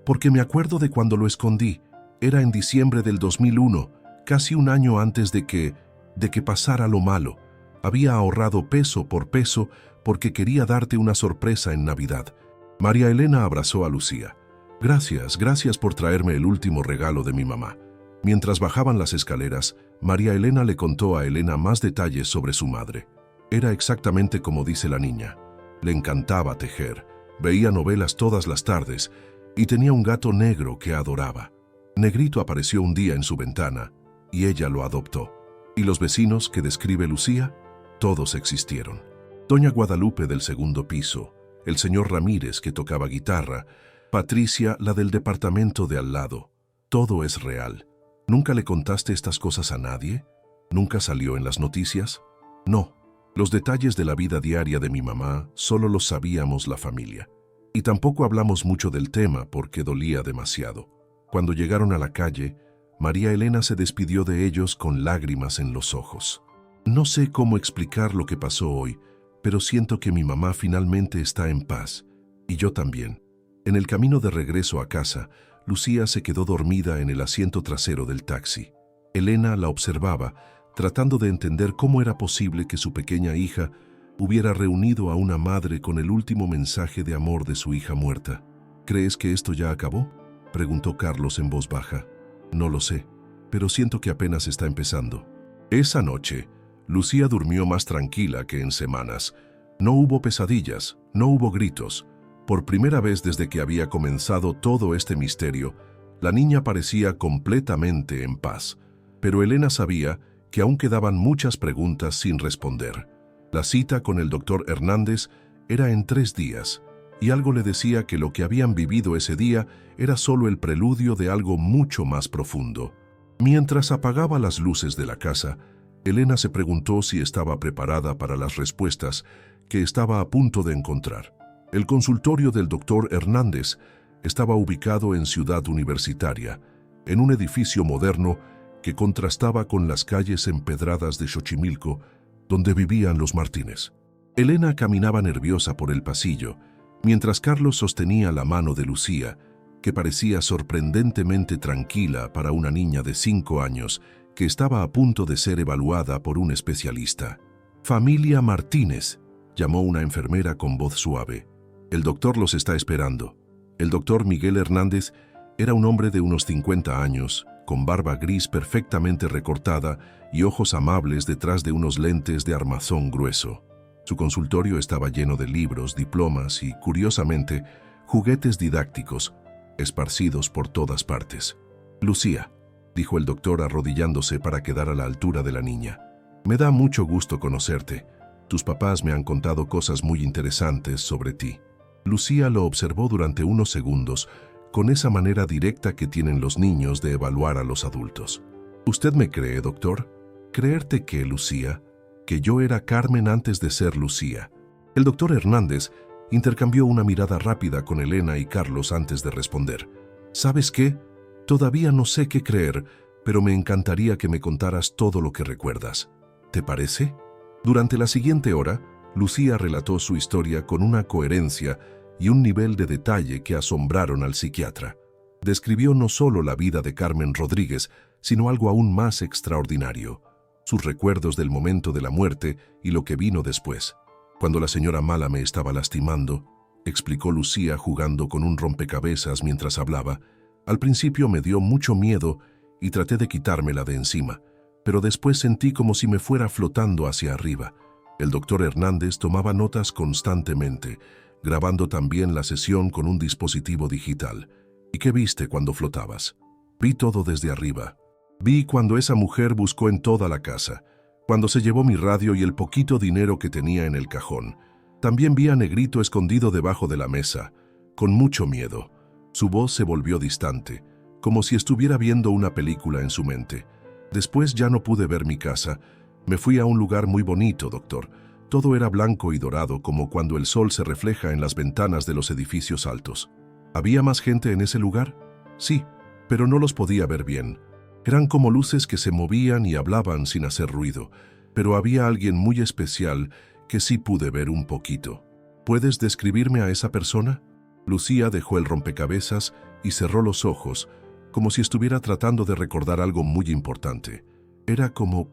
Porque me acuerdo de cuando lo escondí. Era en diciembre del 2001, casi un año antes de que pasara lo malo. Había ahorrado peso por peso porque quería darte una sorpresa en Navidad. María Elena abrazó a Lucía. Gracias por traerme el último regalo de mi mamá. Mientras bajaban las escaleras, María Elena le contó a Elena más detalles sobre su madre. Era exactamente como dice la niña. Le encantaba tejer, veía novelas todas las tardes y tenía un gato negro que adoraba. Negrito apareció un día en su ventana y ella lo adoptó. ¿Y los vecinos que describe Lucía? Todos existieron. Doña Guadalupe del segundo piso, el señor Ramírez que tocaba guitarra, Patricia, la del departamento de al lado. Todo es real. ¿Nunca le contaste estas cosas a nadie? ¿Nunca salió en las noticias? No. Los detalles de la vida diaria de mi mamá solo los sabíamos la familia. Y tampoco hablamos mucho del tema porque dolía demasiado. Cuando llegaron a la calle, María Elena se despidió de ellos con lágrimas en los ojos. No sé cómo explicar lo que pasó hoy, pero siento que mi mamá finalmente está en paz, y yo también. En el camino de regreso a casa, Lucía se quedó dormida en el asiento trasero del taxi. Elena la observaba, tratando de entender cómo era posible que su pequeña hija hubiera reunido a una madre con el último mensaje de amor de su hija muerta. ¿Crees que esto ya acabó?, preguntó Carlos en voz baja. No lo sé, pero siento que apenas está empezando. Esa noche, Lucía durmió más tranquila que en semanas. No hubo pesadillas, no hubo gritos. Por primera vez desde que había comenzado todo este misterio, la niña parecía completamente en paz. Pero Elena sabía que aún quedaban muchas preguntas sin responder. La cita con el doctor Hernández era en 3 días, y algo le decía que lo que habían vivido ese día era solo el preludio de algo mucho más profundo. Mientras apagaba las luces de la casa, Elena se preguntó si estaba preparada para las respuestas que estaba a punto de encontrar. El consultorio del doctor Hernández estaba ubicado en Ciudad Universitaria, en un edificio moderno que contrastaba con las calles empedradas de Xochimilco, donde vivían los Martínez. Elena caminaba nerviosa por el pasillo, mientras Carlos sostenía la mano de Lucía, que parecía sorprendentemente tranquila para una niña de 5 años que estaba a punto de ser evaluada por un especialista. «Familia Martínez», llamó una enfermera con voz suave. «El doctor los está esperando». El doctor Miguel Hernández era un hombre de unos 50 años, con barba gris perfectamente recortada y ojos amables detrás de unos lentes de armazón grueso. Su consultorio estaba lleno de libros, diplomas y, curiosamente, juguetes didácticos, esparcidos por todas partes. «Lucía», dijo el doctor arrodillándose para quedar a la altura de la niña. «Me da mucho gusto conocerte. Tus papás me han contado cosas muy interesantes sobre ti». Lucía lo observó durante unos segundos, con esa manera directa que tienen los niños de evaluar a los adultos. «¿Usted me cree, doctor? ¿Creerte qué, Lucía? Que yo era Carmen antes de ser Lucía». El doctor Hernández intercambió una mirada rápida con Elena y Carlos antes de responder. «¿Sabes qué? Todavía no sé qué creer, pero me encantaría que me contaras todo lo que recuerdas. ¿Te parece?». Durante la siguiente hora, Lucía relató su historia con una coherencia y un nivel de detalle que asombraron al psiquiatra. Describió no solo la vida de Carmen Rodríguez, sino algo aún más extraordinario: sus recuerdos del momento de la muerte y lo que vino después. «Cuando la señora Mala me estaba lastimando», explicó Lucía jugando con un rompecabezas mientras hablaba, «al principio me dio mucho miedo y traté de quitármela de encima, pero después sentí como si me fuera flotando hacia arriba». El doctor Hernández tomaba notas constantemente, grabando también la sesión con un dispositivo digital. «¿Y qué viste cuando flotabas?». «Vi todo desde arriba. Vi cuando esa mujer buscó en toda la casa, cuando se llevó mi radio y el poquito dinero que tenía en el cajón. También vi a Negrito escondido debajo de la mesa, con mucho miedo». Su voz se volvió distante, como si estuviera viendo una película en su mente. «Después ya no pude ver mi casa. Me fui a un lugar muy bonito, doctor. Todo era blanco y dorado, como cuando el sol se refleja en las ventanas de los edificios altos». «¿Había más gente en ese lugar?». «Sí, pero no los podía ver bien. Eran como luces que se movían y hablaban sin hacer ruido. pero había alguien muy especial que sí pude ver un poquito. ¿Puedes describirme a esa persona? Lucía dejó el rompecabezas y cerró los ojos, como si estuviera tratando de recordar algo muy importante. Era como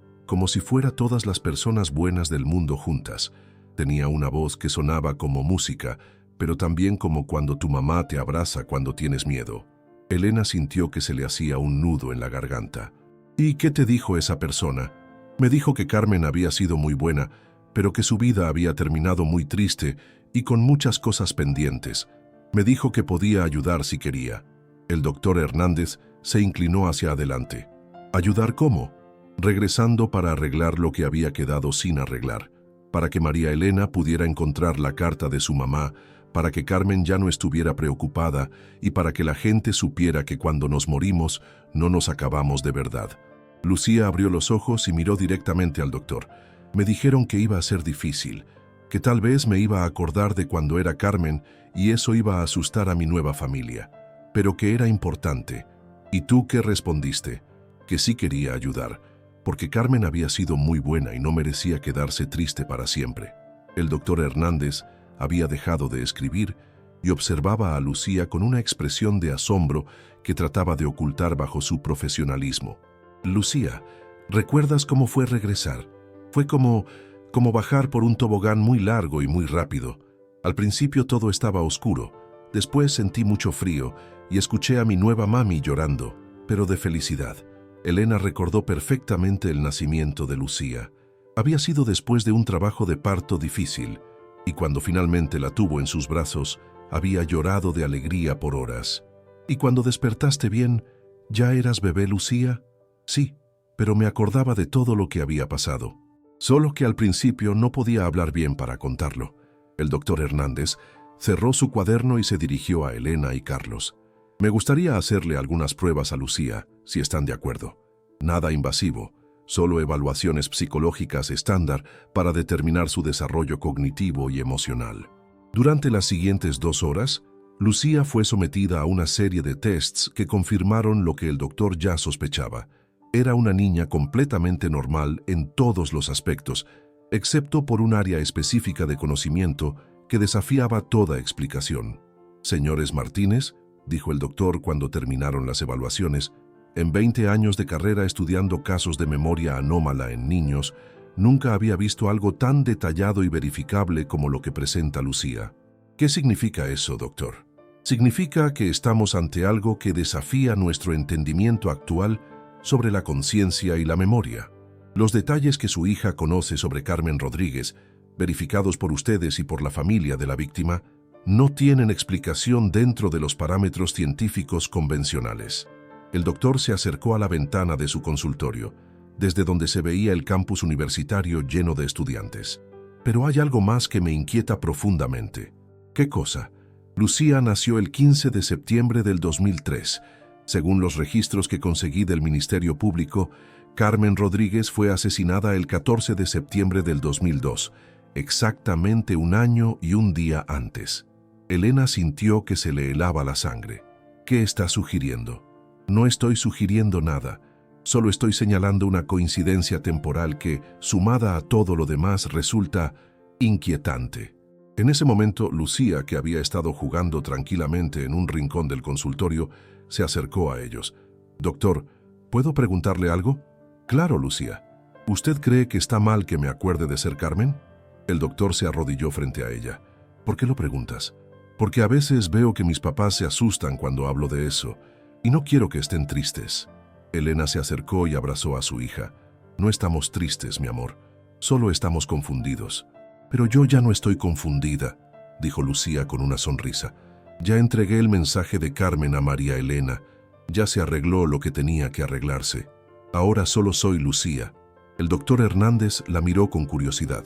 si fuera todas las personas buenas del mundo juntas. Tenía una voz que sonaba como música, pero también como cuando tu mamá te abraza cuando tienes miedo. Elena sintió que se le hacía un nudo en la garganta. ¿Y qué te dijo esa persona? Me dijo que Carmen había sido muy buena, pero que su vida había terminado muy triste y con muchas cosas pendientes. Me dijo que podía ayudar si quería. El doctor Hernández se inclinó hacia adelante. ¿Ayudar cómo? Regresando para arreglar lo que había quedado sin arreglar, para que María Elena pudiera encontrar la carta de su mamá, para que Carmen ya no estuviera preocupada y para que la gente supiera que cuando nos morimos no nos acabamos de verdad. Lucía abrió los ojos y miró directamente al doctor. Me dijeron que iba a ser difícil, que tal vez me iba a acordar de cuando era Carmen y eso iba a asustar a mi nueva familia, pero que era importante. ¿Y tú qué respondiste? Que sí quería ayudar, porque Carmen había sido muy buena y no merecía quedarse triste para siempre. El doctor Hernández había dejado de escribir y observaba a Lucía con una expresión de asombro que trataba de ocultar bajo su profesionalismo. Lucía, ¿recuerdas cómo fue regresar? Fue como bajar por un tobogán muy largo y muy rápido. Al principio todo estaba oscuro, después sentí mucho frío y escuché a mi nueva mami llorando, pero de felicidad. Elena recordó perfectamente el nacimiento de Lucía. Había sido después de un trabajo de parto difícil, y cuando finalmente la tuvo en sus brazos, había llorado de alegría por horas. ¿Y cuando despertaste bien, ya eras bebé, Lucía? Sí, pero me acordaba de todo lo que había pasado. Solo que al principio no podía hablar bien para contarlo. El doctor Hernández cerró su cuaderno y se dirigió a Elena y Carlos. Me gustaría hacerle algunas pruebas a Lucía, si están de acuerdo. Nada invasivo, solo evaluaciones psicológicas estándar para determinar su desarrollo cognitivo y emocional. Durante las siguientes 2 horas, Lucía fue sometida a una serie de tests que confirmaron lo que el doctor ya sospechaba. Era una niña completamente normal en todos los aspectos, excepto por un área específica de conocimiento que desafiaba toda explicación. Señores Martínez, dijo el doctor cuando terminaron las evaluaciones, en 20 años de carrera estudiando casos de memoria anómala en niños, nunca había visto algo tan detallado y verificable como lo que presenta Lucía. ¿Qué significa eso, doctor? Significa que estamos ante algo que desafía nuestro entendimiento actual sobre la conciencia y la memoria. Los detalles que su hija conoce sobre Carmen Rodríguez, verificados por ustedes y por la familia de la víctima, no tienen explicación dentro de los parámetros científicos convencionales. El doctor se acercó a la ventana de su consultorio, desde donde se veía el campus universitario lleno de estudiantes. Pero hay algo más que me inquieta profundamente. ¿Qué cosa? Lucía nació el 15 de septiembre del 2003. Según los registros que conseguí del Ministerio Público, Carmen Rodríguez fue asesinada el 14 de septiembre del 2002, exactamente 1 año y 1 día antes. Elena sintió que se le helaba la sangre. ¿Qué está sugiriendo? No estoy sugiriendo nada, solo estoy señalando una coincidencia temporal que, sumada a todo lo demás, resulta inquietante. En ese momento, Lucía, que había estado jugando tranquilamente en un rincón del consultorio, se acercó a ellos. «Doctor, ¿puedo preguntarle algo?» «Claro, Lucía. ¿Usted cree que está mal que me acuerde de ser Carmen?» El doctor se arrodilló frente a ella. «¿Por qué lo preguntas?» «Porque a veces veo que mis papás se asustan cuando hablo de eso, y no quiero que estén tristes». Elena se acercó y abrazó a su hija. «No estamos tristes, mi amor. Solo estamos confundidos». «Pero yo ya no estoy confundida», dijo Lucía con una sonrisa. «Ya entregué el mensaje de Carmen a María Elena. Ya se arregló lo que tenía que arreglarse. Ahora solo soy Lucía». El doctor Hernández la miró con curiosidad.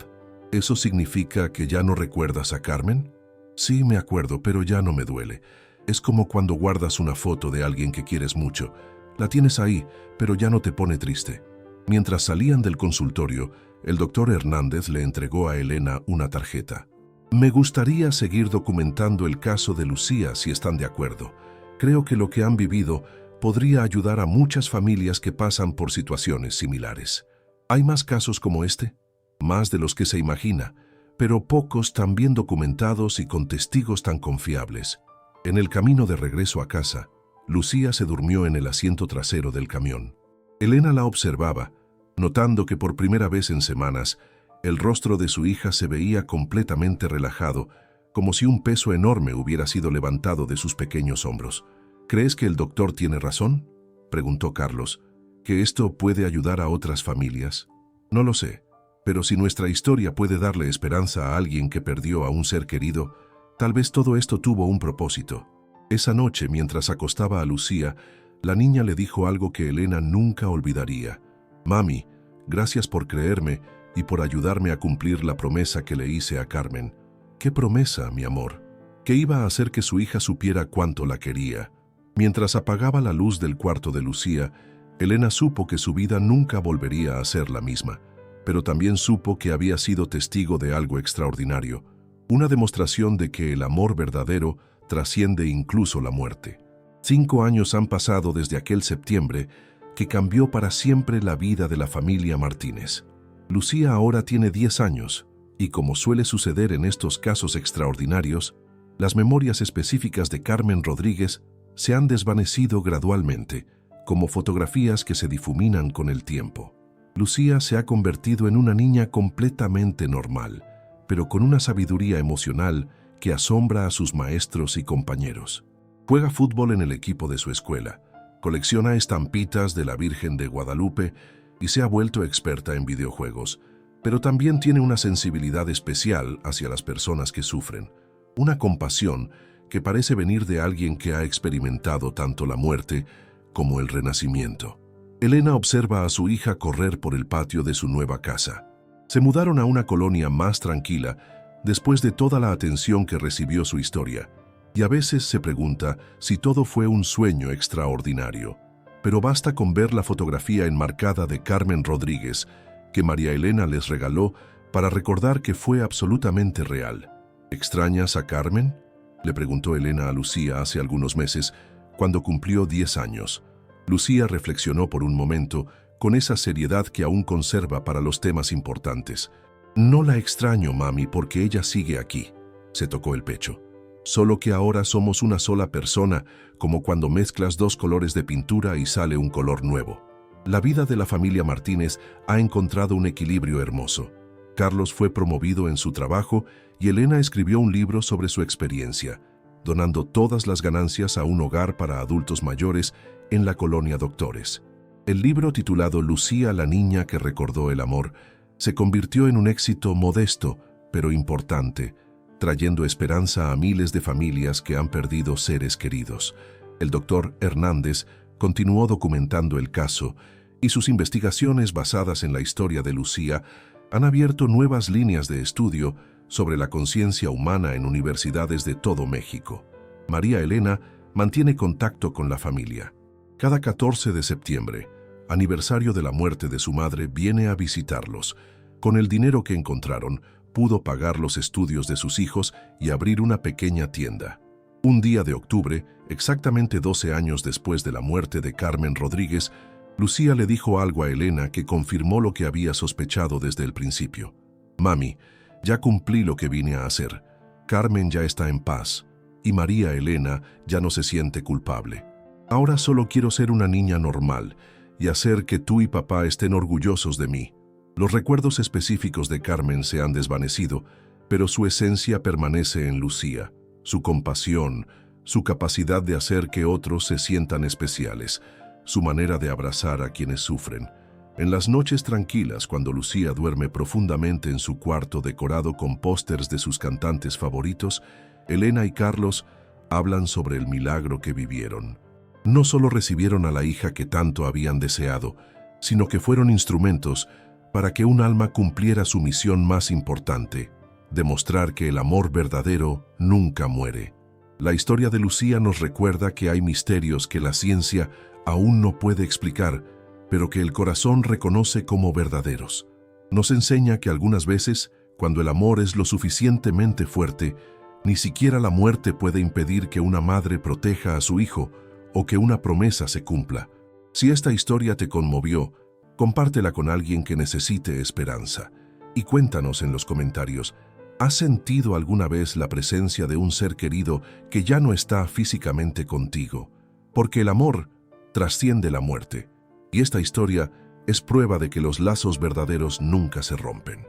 «¿Eso significa que ya no recuerdas a Carmen?» «Sí, me acuerdo, pero ya no me duele. Es como cuando guardas una foto de alguien que quieres mucho. La tienes ahí, pero ya no te pone triste». Mientras salían del consultorio, el doctor Hernández le entregó a Elena una tarjeta. «Me gustaría seguir documentando el caso de Lucía si están de acuerdo. Creo que lo que han vivido podría ayudar a muchas familias que pasan por situaciones similares». Hay más casos como este, más de los que se imagina, pero pocos tan bien documentados y con testigos tan confiables. En el camino de regreso a casa, Lucía se durmió en el asiento trasero del camión. Elena la observaba, notando que por primera vez en semanas, el rostro de su hija se veía completamente relajado, como si un peso enorme hubiera sido levantado de sus pequeños hombros. ¿Crees que el doctor tiene razón?, preguntó Carlos. ¿Que esto puede ayudar a otras familias? No lo sé, pero si nuestra historia puede darle esperanza a alguien que perdió a un ser querido, tal vez todo esto tuvo un propósito. Esa noche, mientras acostaba a Lucía, la niña le dijo algo que Elena nunca olvidaría. «Mami, gracias por creerme y por ayudarme a cumplir la promesa que le hice a Carmen». «¿Qué promesa, mi amor?» «Que iba a hacer que su hija supiera cuánto la quería». Mientras apagaba la luz del cuarto de Lucía, Elena supo que su vida nunca volvería a ser la misma, pero también supo que había sido testigo de algo extraordinario, una demostración de que el amor verdadero trasciende incluso la muerte. 5 años han pasado desde aquel septiembre que cambió para siempre la vida de la familia Martínez. Lucía ahora tiene 10 años, y como suele suceder en estos casos extraordinarios, las memorias específicas de Carmen Rodríguez se han desvanecido gradualmente, como fotografías que se difuminan con el tiempo. Lucía se ha convertido en una niña completamente normal, pero con una sabiduría emocional que asombra a sus maestros y compañeros. Juega fútbol en el equipo de su escuela, colecciona estampitas de la Virgen de Guadalupe y se ha vuelto experta en videojuegos, pero también tiene una sensibilidad especial hacia las personas que sufren, una compasión que parece venir de alguien que ha experimentado tanto la muerte como el renacimiento. Elena observa a su hija correr por el patio de su nueva casa. Se mudaron a una colonia más tranquila después de toda la atención que recibió su historia, y a veces se pregunta si todo fue un sueño extraordinario. Pero basta con ver la fotografía enmarcada de Carmen Rodríguez que María Elena les regaló para recordar que fue absolutamente real. ¿Extrañas a Carmen?, le preguntó Elena a Lucía hace algunos meses, cuando cumplió 10 años. Lucía reflexionó por un momento, con esa seriedad que aún conserva para los temas importantes. «No la extraño, mami, porque ella sigue aquí», se tocó el pecho. «Solo que ahora somos una sola persona, como cuando mezclas 2 colores de pintura y sale un color nuevo». La vida de la familia Martínez ha encontrado un equilibrio hermoso. Carlos fue promovido en su trabajo y Elena escribió un libro sobre su experiencia, donando todas las ganancias a un hogar para adultos mayores en la colonia Doctores. El libro, titulado Lucía, la niña que recordó el amor, se convirtió en un éxito modesto, pero importante, trayendo esperanza a miles de familias que han perdido seres queridos. El doctor Hernández continuó documentando el caso, y sus investigaciones basadas en la historia de Lucía han abierto nuevas líneas de estudio sobre la conciencia humana en universidades de todo México. María Elena mantiene contacto con la familia. Cada 14 de septiembre, aniversario de la muerte de su madre, viene a visitarlos. Con el dinero que encontraron, pudo pagar los estudios de sus hijos y abrir una pequeña tienda. Un día de octubre, exactamente 12 años después de la muerte de Carmen Rodríguez, Lucía le dijo algo a Elena que confirmó lo que había sospechado desde el principio. «Mami, ya cumplí lo que vine a hacer. Carmen ya está en paz, y María Elena ya no se siente culpable. Ahora solo quiero ser una niña normal y hacer que tú y papá estén orgullosos de mí». Los recuerdos específicos de Carmen se han desvanecido, pero su esencia permanece en Lucía. Su compasión, su capacidad de hacer que otros se sientan especiales, su manera de abrazar a quienes sufren. En las noches tranquilas, cuando Lucía duerme profundamente en su cuarto decorado con pósters de sus cantantes favoritos, Elena y Carlos hablan sobre el milagro que vivieron. No solo recibieron a la hija que tanto habían deseado, sino que fueron instrumentos para que un alma cumpliera su misión más importante: demostrar que el amor verdadero nunca muere. La historia de Lucía nos recuerda que hay misterios que la ciencia aún no puede explicar, pero que el corazón reconoce como verdaderos. Nos enseña que algunas veces, cuando el amor es lo suficientemente fuerte, ni siquiera la muerte puede impedir que una madre proteja a su hijo o que una promesa se cumpla. Si esta historia te conmovió, Compártela con alguien que necesite esperanza. Y cuéntanos en los comentarios, ¿has sentido alguna vez la presencia de un ser querido que ya no está físicamente contigo? Porque el amor trasciende la muerte, y esta historia es prueba de que los lazos verdaderos nunca se rompen.